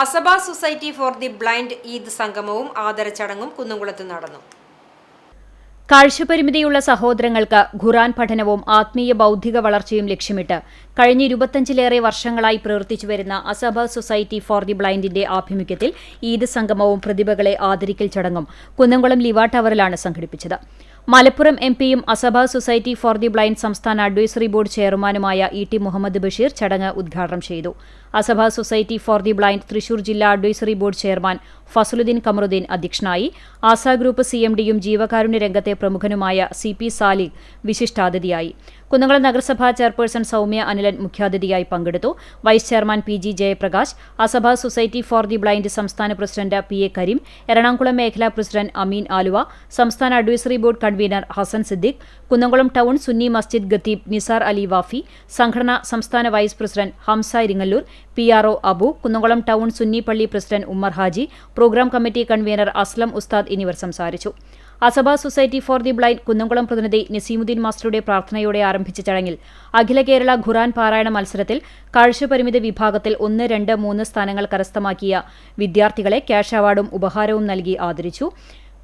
അസബ society for the blind Eid സംഗമവും ആദരച്ചടങ്ങും കുന്നംകുളത്ത് നടന്നു. കാഴ്ചപരിമിതിയുള്ള സഹോദരങ്ങൾക്ക് ഖുർആൻ പഠനവും ആത്മീയ ബൗദ്ധിക വളർച്ചയും ലക്ഷ്യമിട്ട് കഴിഞ്ഞ 25-ലേറെ വർഷങ്ങളായി പ്രവർത്തിച്ചുവരുന്ന അസബ സൊസൈറ്റി ഫോർ ദി ബ്ലൈൻഡിന്റെ ആഭിമുഖ്യത്തിൽ ഈദ് സംഗമവും പ്രതിഭകളെ ആദരിക്കൽ ചടങ്ങും കുന്നംകുളം ലിവ ടവറിലാണ് സംഘടിപ്പിച്ചത്. മലപ്പുറം എംപിയും Asaba society for the blind സംസ്ഥാന അഡ്വൈസറി ബോർഡ് ചെയർമാനുമായ ഇ ടി മുഹമ്മദ് ബഷീർ ചടങ്ങ് ഉദ്ഘാടനം ചെയ്തു. Asaba society for the blind Thrissur ജില്ലാ advisory board chairman Fasaluddin Kamaruddin അധ്യക്ഷനായി. ആസാ ഗ്രൂപ്പ് സിഎംഡിയും ജീവകാരുണ്യ രംഗത്തെ പ്രമുഖനുമായ CP സാലിഹ് വിശിഷ്ടാതിഥിയായി. കുന്നംകുളം നഗരസഭാ ചെയർപേഴ്സൺ സൗമ്യ അനിലൻ മുഖ്യാതിഥിയായി പങ്കെടുത്തു. Vice chairman PG Jayaprakash, Asaba society for the blind സംസ്ഥാന പ്രസിഡന്റ് PA കരീം, എറണാകുളം മേഖലാ പ്രസിഡന്റ് അമീൻ ആലുവ, സംസ്ഥാന advisory board convener Hassan Siddique, Kunnamkulam town സുന്നി മസ്ജിദ് ഖത്തീബ് നിസാർ അലി വാഫി, സംഘടന സംസ്ഥാന vice president Hamsa Iringallur, PRO Abu, Kunnamkulam town സുന്നി പള്ളി president Ummer Haji, programme committee convener Aslam ഉസ്താദ് എന്നിവർ സംസാരിച്ചു. Asaba society for the blind Kunnamkulam പ്രതിനിധി നസീമുദ്ദീൻ മാസ്റ്ററുടെ പ്രാർത്ഥനയോടെ ആരംഭിച്ച ചടങ്ങിൽ അഖില കേരള ഖുർആൻ പാരായണ മത്സരത്തിൽ കാഴ്ചപരിമിതി വിഭാഗത്തിൽ 1, 2, 3 സ്ഥാനങ്ങൾ കരസ്ഥമാക്കിയ വിദ്യാർത്ഥികളെ ക്യാഷ് അവാർഡും ഉപഹാരവും നൽകി ആദരിച്ചു.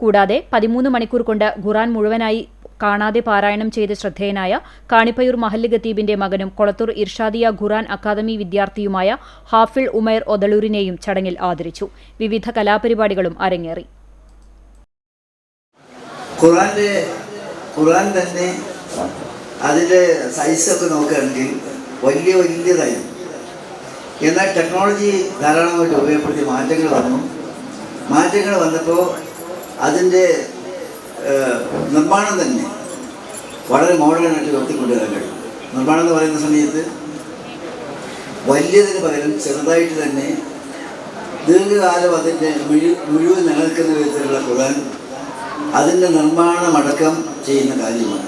കൂടാതെ 13 മണിക്കൂർ കൊണ്ട് ഖുർആൻ മുഴുവനായി കാണാതെ പാരായണം ചെയ്ത് ശ്രദ്ധേയനായ കാണിപ്പയൂർ മഹല്ല് ഖത്തീബിന്റെ മകനും കൊളത്തൂർ ഇർഷാദിയ ഖുർആൻ അക്കാദമി വിദ്യാർത്ഥിയുമായ ഹാഫിൾ ഉമൈർ ഒദളൂരിനെയും ചടങ്ങിൽ ആദരിച്ചു. വിവിധ കലാപരിപാടികളും അരങ്ങേറി. ഖുർആൻ തന്നെ അതിൻ്റെ സൈസൊക്കെ നോക്കുകയാണെങ്കിൽ വലിയതായി. എന്നാൽ ടെക്നോളജി ധാരാളമായിട്ട് ഉപയോഗപ്പെടുത്തിയ മാറ്റങ്ങൾ വന്നപ്പോൾ അതിൻ്റെ നിർമ്മാണം തന്നെ വളരെ മോഡേണായിട്ട് ഉയർത്തിക്കൊണ്ടുവരാൻ കഴിയും. നിർമ്മാണം എന്ന് പറയുന്ന സമയത്ത് വലിയതിന് പകരം ചെറുതായിട്ട് തന്നെ ദീർഘകാലം അതിൻ്റെ മുഴുവൻ നിലനിൽക്കുന്ന വിധത്തിലുള്ള ഖുർആൻ അതിൻ്റെ നിർമ്മാണമടക്കം ചെയ്യുന്ന കാര്യമാണ്.